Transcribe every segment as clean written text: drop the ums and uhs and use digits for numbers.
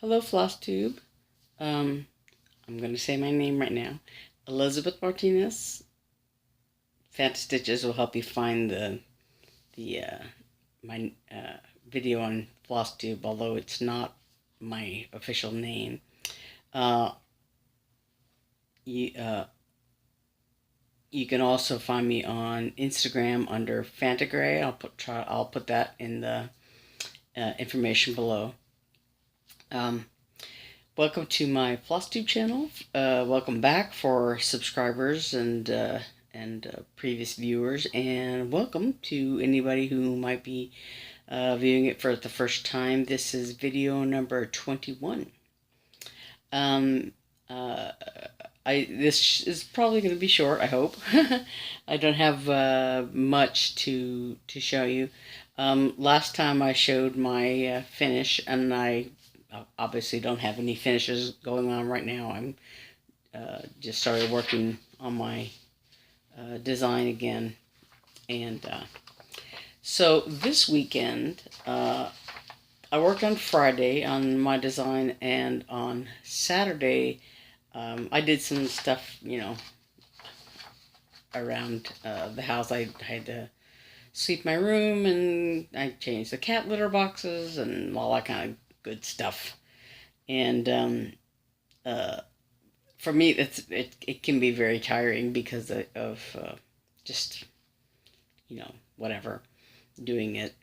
Hello, Flosstube. I'm going to say my name right now. Elizabeth Martinez. Phantastitches will help you find the my video on Flosstube, although it's not my official name. Uh, you, uh, you can also find me on Instagram under Fantagray. I'll put that in the information below. Welcome to my Flosstube channel. Welcome back for subscribers and previous viewers, and welcome to anybody who might be viewing it for the first time. This is video number 21. This is probably going to be short, I hope. I don't have much to show you. Last time I showed my finish, and I obviously don't have any finishes going on right now. I'm just started working on my design again. And so this weekend, I worked on Friday on my design, and on Saturday, I did some stuff, around the house. I had to sweep my room, and I changed the cat litter boxes and all that kind of good stuff. And for me, it can be very tiring because of just whatever doing it.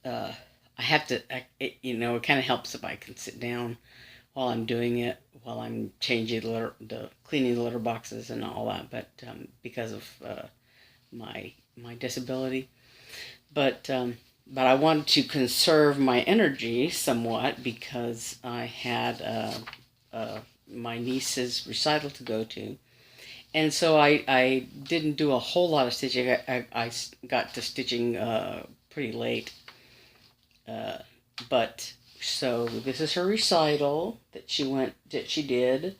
I have to, it kind of helps if I can sit down while I'm doing it, while I'm changing the cleaning the litter boxes and all that. But because of my disability, but I wanted to conserve my energy somewhat because I had my niece's recital to go to. And so I didn't do a whole lot of stitching. I got to stitching pretty late. But so this is her recital that she did.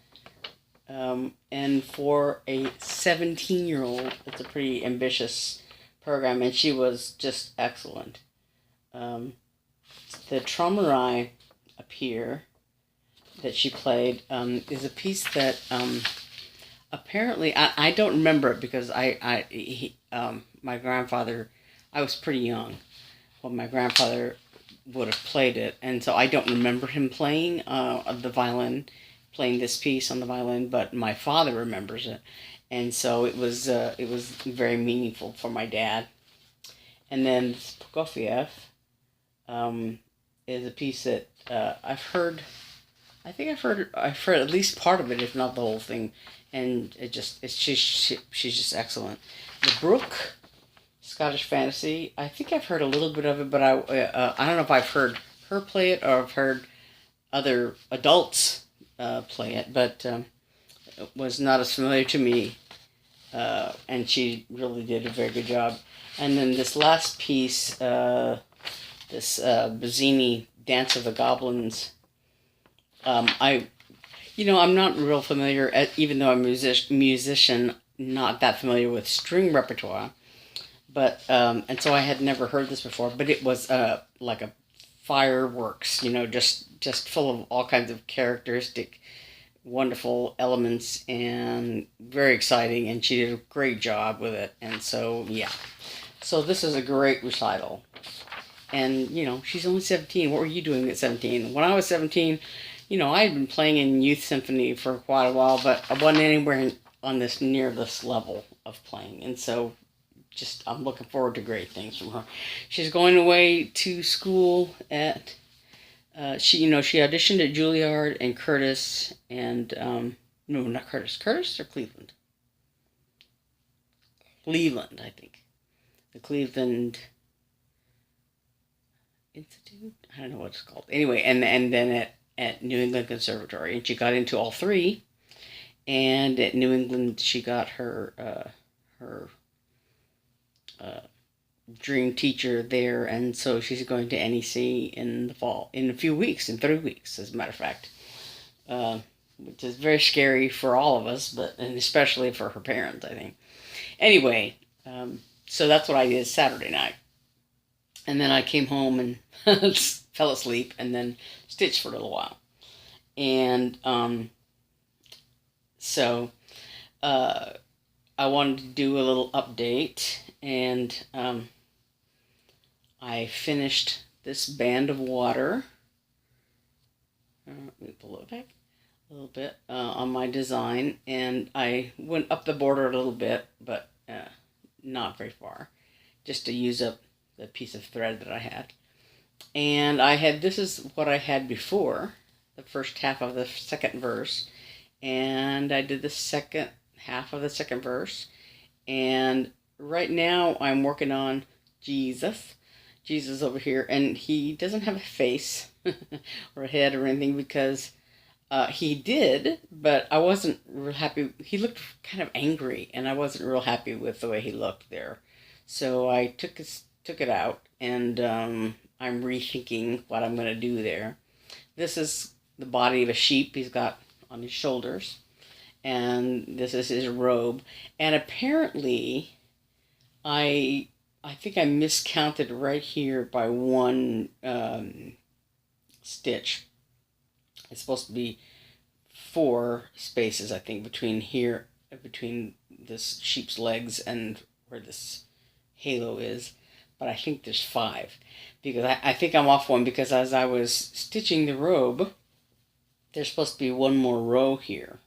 And for a 17-year-old, it's a pretty ambitious program, and she was just excellent. The Traumerei up here that she played is a piece that apparently I don't remember it because my grandfather, I was pretty young when my grandfather would have played it, and so I don't remember him playing the violin, playing this piece on the violin, but my father remembers it, and so it was very meaningful for my dad. And then Prokofiev is a piece that I've heard. I think I've heard at least part of it, if not the whole thing, and she's just excellent. The Brook, Scottish Fantasy. I think I've heard a little bit of it, but I don't know if I've heard her play it or I've heard other adults play it, but it was not as familiar to me, and she really did a very good job. And then this last piece, this Bazzini, Dance of the Goblins. I'm not real familiar, even though I'm a musician, not that familiar with string repertoire. But, and so I had never heard this before, but it was like a fireworks, just full of all kinds of characteristic, wonderful elements, and very exciting, and she did a great job with it. And so, yeah. So this is a great recital. And, she's only 17. What were you doing at 17? When I was 17, I had been playing in youth symphony for quite a while, but I wasn't anywhere near this level of playing. And so I'm looking forward to great things from her. She's going away to school at, she auditioned at Juilliard and Curtis and, no, not Curtis. Curtis or Cleveland? Cleveland, I think. The Cleveland Institute? I don't know what it's called. Anyway, and then at New England Conservatory, and she got into all three. And at New England, she got her dream teacher there, and so she's going to NEC in the fall, in a few weeks, in 3 weeks, as a matter of fact, which is very scary for all of us, and especially for her parents, I think. Anyway, so that's what I did Saturday night. And then I came home and fell asleep and then stitched for a little while. And so I wanted to do a little update, and I finished this band of water. Let me pull it back a little bit on my design, and I went up the border a little bit, but not very far, just to use up the piece of thread that I had. And this is what I had before, the first half of the second verse, and I did the second half of the second verse, and right now I'm working on Jesus over here, and he doesn't have a face or a head or anything, because he did, but I wasn't real happy. He looked kind of angry, and I wasn't real happy with the way he looked there. So I took it out, and I'm rethinking what I'm going to do there. This is the body of a sheep he's got on his shoulders, and this is his robe. And apparently, I think I miscounted right here by one stitch. It's supposed to be 4 spaces, I think, between this sheep's legs and where this halo is. But I think there's 5, because I think I'm off one, because as I was stitching the robe, there's supposed to be one more row here,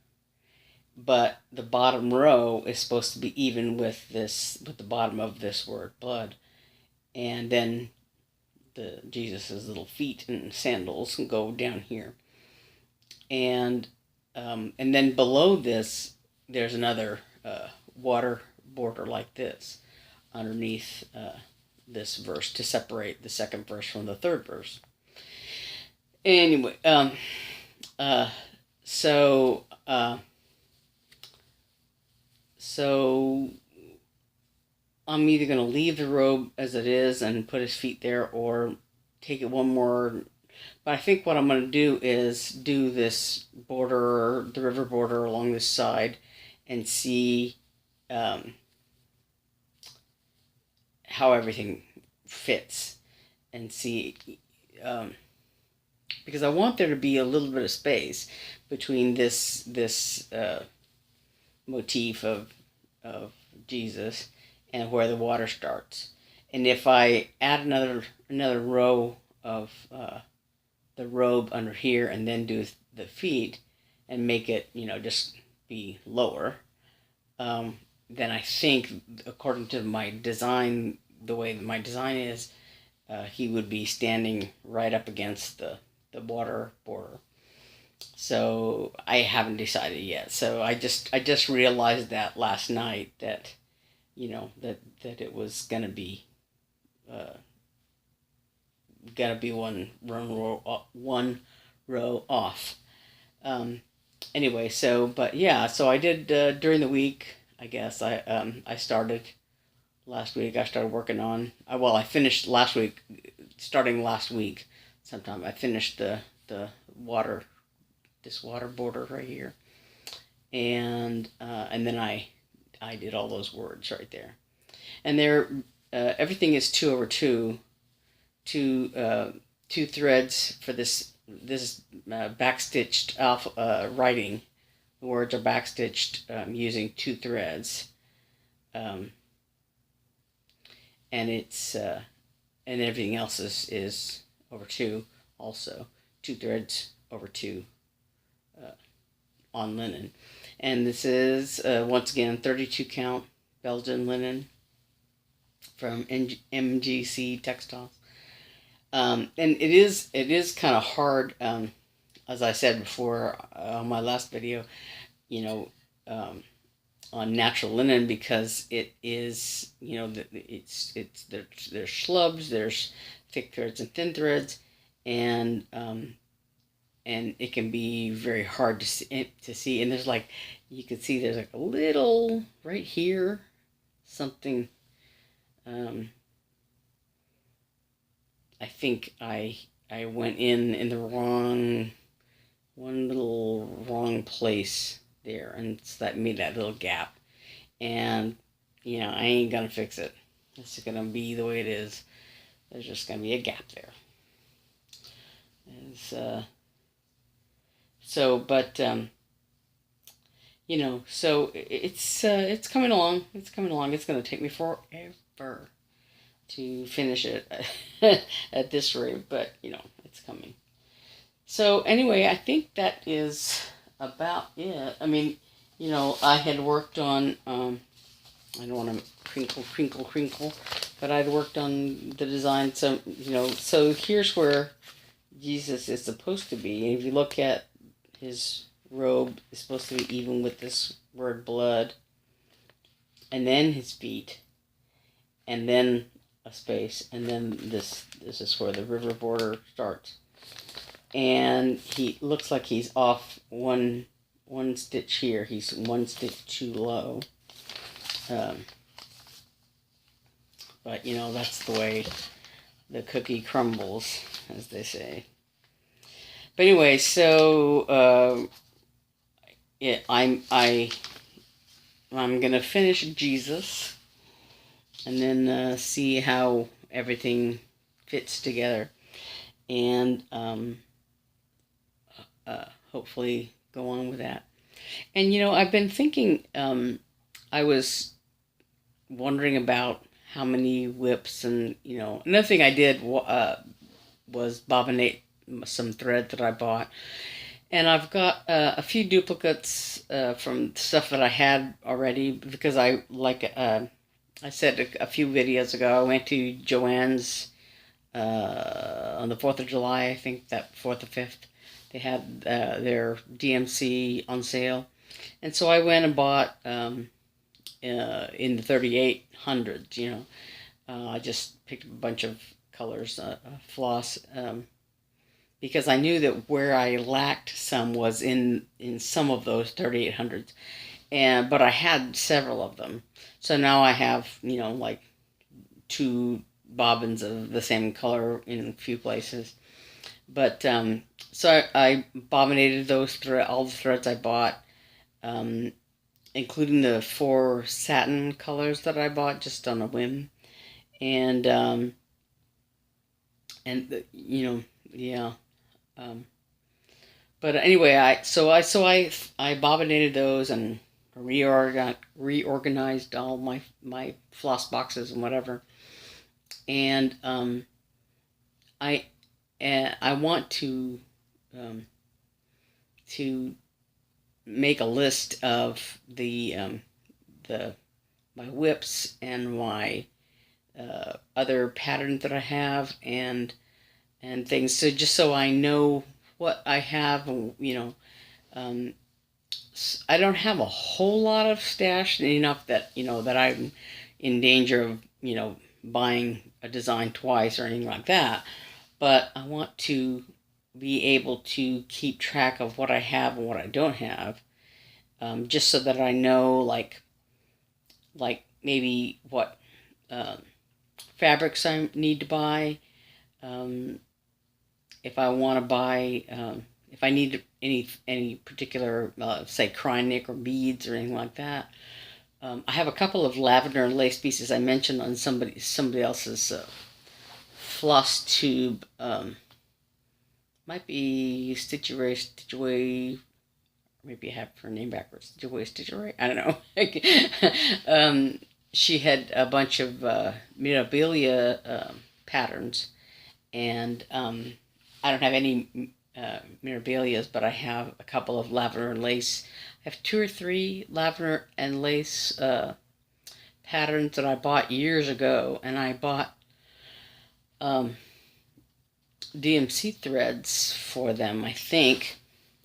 but the bottom row is supposed to be even with the bottom of this word blood, and then Jesus's little feet and sandals go down here, and then below this there's another water border like this underneath this verse to separate the second verse from the third verse. Anyway, so I'm either going to leave the robe as it is and put his feet there, or take it one more. But I think what I'm going to do is do this border, the river border along this side, and see how everything fits, and see, because I want there to be a little bit of space between this motif of Jesus and where the water starts. And if I add another row of the robe under here, and then do the feet and make it, just be lower, then I think, according to my design, the way that my design is, he would be standing right up against the water border. So I haven't decided yet. So I just realized that last night, that that it was gonna be one row off. Anyway, so I did during the week. I guess I started last week. I started working on. I finished last week. Starting last week, sometime I finished the water. This water border right here, and then I did all those words right there, and there everything is 2/2, two threads for this backstitched writing. The words are backstitched using 2 threads, and it's and everything else is over 2 also, 2 threads over 2. On linen, and this is once again 32 count Belgian linen from MGC Textiles, and it is kind of hard, as I said before on my last video, on natural linen, because it is, there's schlubs, there's thick threads and thin threads, and it can be very hard to see. And there's you can see there's a little right here, something. I think I went in the wrong place there, and so that made that little gap. And I ain't gonna fix it. It's gonna be the way it is. There's just gonna be a gap there. Is so, but so it's coming along. It's coming along. It's going to take me forever to finish it at this rate, but it's coming. So anyway, I think that is about it. I mean, I had worked on. I don't want to crinkle, but I'd worked on the design. So so here's where Jesus is supposed to be. And if you look at his robe, it's supposed to be even with this word blood, and then his feet, and then a space, and then this is where the river border starts. And he looks like he's off one stitch here. He's one stitch too low. But that's the way the cookie crumbles, as they say. But anyway, so I'm gonna finish Jesus, and then see how everything fits together, and hopefully go on with that. And I've been thinking. I was wondering about how many whips, and another thing I did was bobbinate some thread that I bought, and I've got a few duplicates from stuff that I had already, because I said a few videos ago, I went to Joann's on the 4th of July, I think that 4th or 5th, they had their DMC on sale, and so I went and bought in the 3800s, I just picked up a bunch of colors, floss, because I knew that where I lacked some was in some of those 3800s, but I had several of them, so now I have like 2 bobbins of the same color in a few places, but so I bobbinated those all the threads I bought, including the 4 satin colors that I bought just on a whim, and yeah. But anyway, I bobbinated those and reorganized all my floss boxes and whatever, and I want to make a list of my whips and my other patterns that I have, and things, so just so I know what I have. I don't have a whole lot of stash, enough that that I'm in danger of buying a design twice or anything like that, but I want to be able to keep track of what I have and what I don't have, just so that I know, like maybe what fabrics I need to buy, if I want to buy, if I need any particular, say, cryonic or beads or anything like that. I have a couple of lavender and lace pieces I mentioned on somebody else's Flosstube. Might be Stitch Away. Maybe I have her name backwards. Stitch Away. I don't know. She had a bunch of memorabilia patterns, and I don't have any memorabilias, but I have a couple of lavender and lace. I have 2 or 3 lavender and lace patterns that I bought years ago, and I bought DMC threads for them, I think.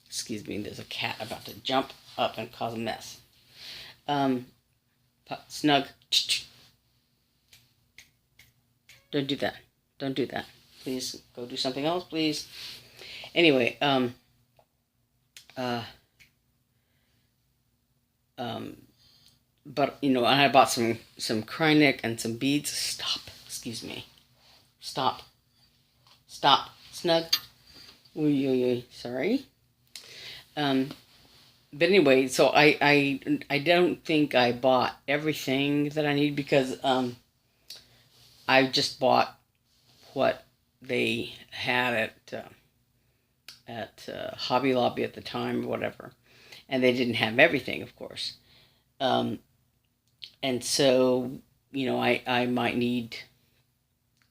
Excuse me, there's a cat about to jump up and cause a mess. Snug. Don't do that. Don't do that. Please go do something else, please. Anyway, but I bought some cryonic and some beads. Stop. Excuse me. Stop. Snug. Ooh, sorry. But anyway, so I don't think I bought everything that I need, because I just bought what they had at at Hobby Lobby at the time or whatever, and they didn't have everything, of course. Um, and so, I might need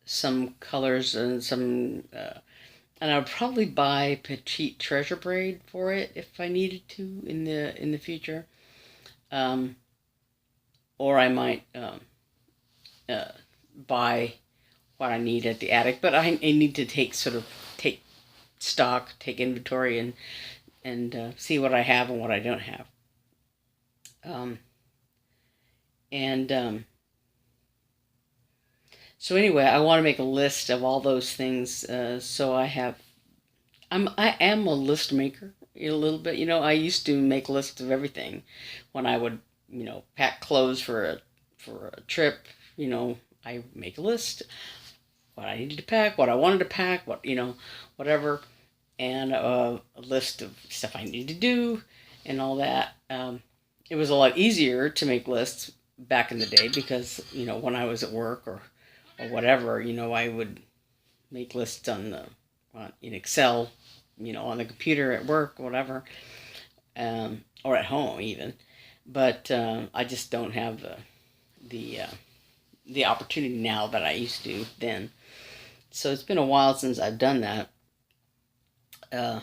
some colors and some, and I would probably buy petite treasure braid for it if I needed to in the future. Um, or I might uh, buy what I need at the attic, but I need to take stock, take inventory, and see what I have and what I don't have. Um, and So anyway, I want to make a list of all those things. So I am a list maker a little bit. I used to make lists of everything when I would pack clothes for a trip. I make a list what I needed to pack, what I wanted to pack, whatever, and a list of stuff I needed to do, and all that. It was a lot easier to make lists back in the day because when I was at work or whatever, I would make lists in Excel, on the computer at work, whatever, or at home even. But I just don't have the the opportunity now that I used to then. So it's been a while since I've done that, uh,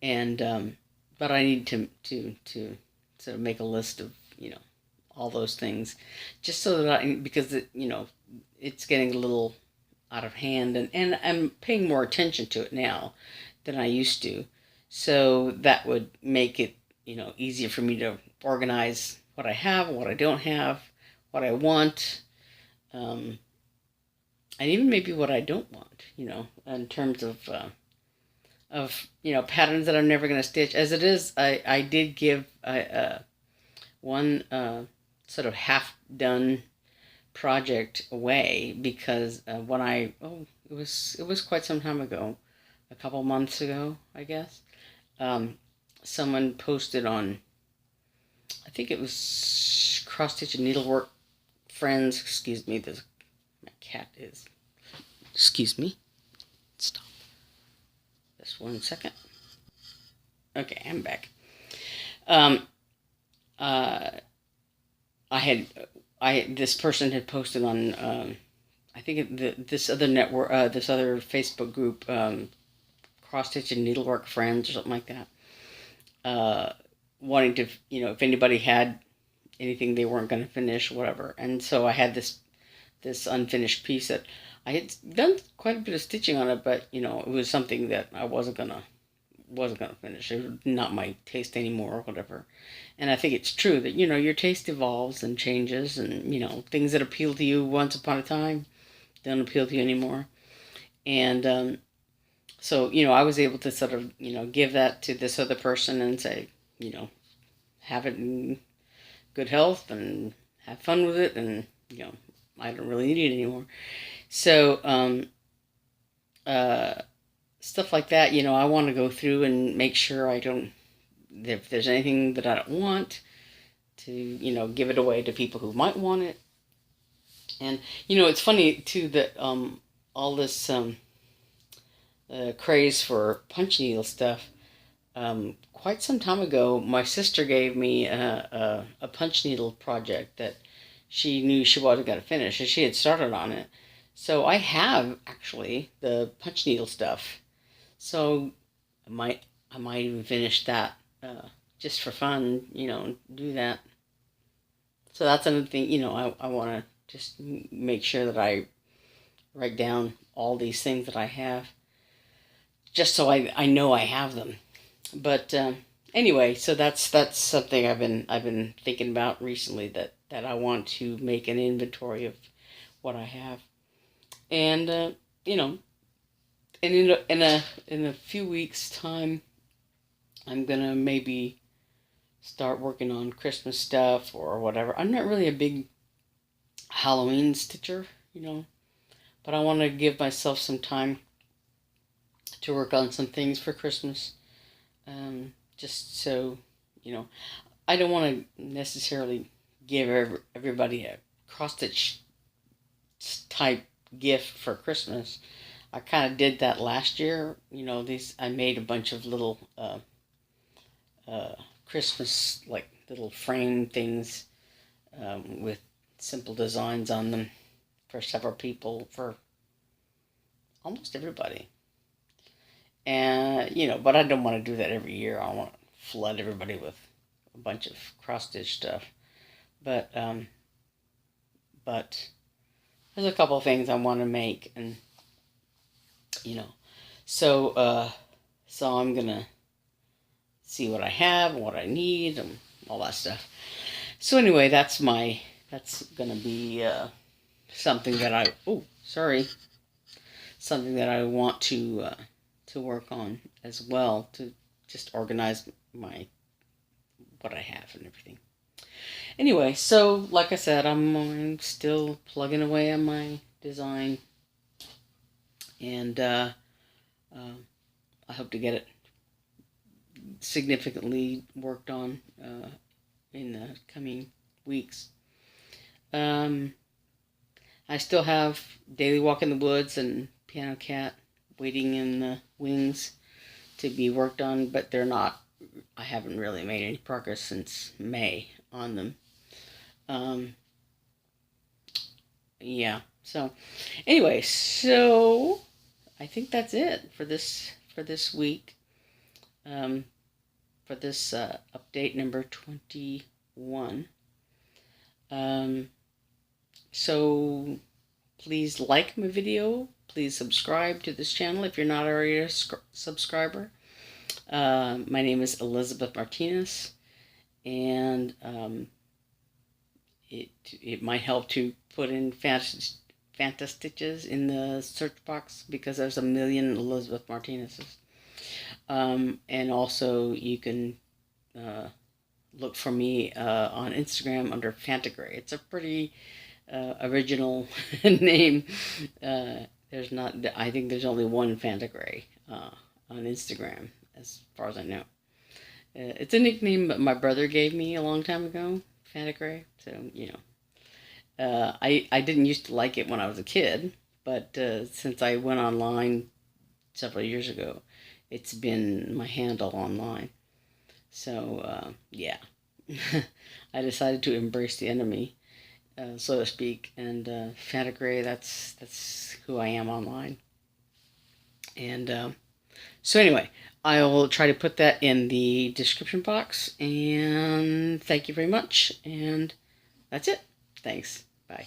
and but I need to sort of make a list of all those things, just so that because it's getting a little out of hand, and I'm paying more attention to it now than I used to. So that would make it, easier for me to organize what I have, what I don't have, what I want, um, and even maybe what I don't want, in terms of patterns that I'm never going to stitch. As it is, I did give one sort of half done project away because when it was quite some time ago, a couple months ago, I guess. Um, Someone posted on, I think it was Cross Stitch and Needlework Friends. Excuse me, my cat is. Excuse me. Stop. Just 1 second. Okay, I'm back. Um, uh, I had this person had posted on I think this other network, this other Facebook group, Cross Stitch and Needlework Friends or something like that, wanting to, if anybody had anything they weren't going to finish, whatever. And so I had this unfinished piece that I had done quite a bit of stitching on it, but it was something that I wasn't gonna finish. It was not my taste anymore, or whatever. And I think it's true that your taste evolves and changes, and things that appeal to you once upon a time don't appeal to you anymore. And so I was able to sort of give that to this other person and say, have it in good health and have fun with it, and I don't really need it anymore. So uh, stuff like that, I want to go through and make sure I don't, if there's anything that I don't want, to give it away to people who might want it. And it's funny too that all this craze for punch needle stuff. Quite some time ago, my sister gave me a punch needle project that she knew she wasn't going to finish, and she had started on it. So I have actually the punch needle stuff. So I might even finish that just for fun. Do that. So that's another thing. I want to just make sure that I write down all these things that I have, just so I know I have them. But anyway, so that's something I've been thinking about recently, that I want to make an inventory of what I have, and and in a few weeks time, I'm gonna maybe start working on Christmas stuff or whatever. I'm not really a big Halloween stitcher, but I want to give myself some time to work on some things for Christmas. Just so, I don't want to necessarily give everybody a cross stitch type gift for Christmas. I kind of did that last year. You know, I made a bunch of little Christmas, like, little frame things with simple designs on them for several people, for almost everybody. And, you know, but I don't want to do that every year. I don't want to flood everybody with a bunch of cross-stitch stuff. But there's a couple of things I want to make, and, you know, so I'm gonna see what I have and what I need and all that stuff. So anyway, that's gonna be something that something that I want to work on as well, to just organize what I have and everything. Anyway, so like I said, I'm still plugging away on my design, and I hope to get it significantly worked on in the coming weeks. I still have Daily Walk in the Woods and Piano Cat waiting in the wings to be worked on, but they're not. I haven't really made any progress since May on them. Yeah. So, anyway, so I think that's it for this week. For this update number 21. So please like my video. Please subscribe to this channel if you're not already a subscriber. My name is Elizabeth Martinez, and it might help to put in phantastitches in the search box, because there's a million Elizabeth Martinez's. And also you can look for me on Instagram under Phantagray. It's a pretty original name. I think there's only one Phantagray on Instagram, as far as I know. It's a nickname that my brother gave me a long time ago, Phantagray. So, you know, I didn't used to like it when I was a kid, but since I went online several years ago, it's been my handle online. So, yeah. I decided to embrace the enemy, so to speak, and Phantagray, that's who I am online. And so anyway, I'll try to put that in the description box, and thank you very much, and that's it. Thanks. Bye.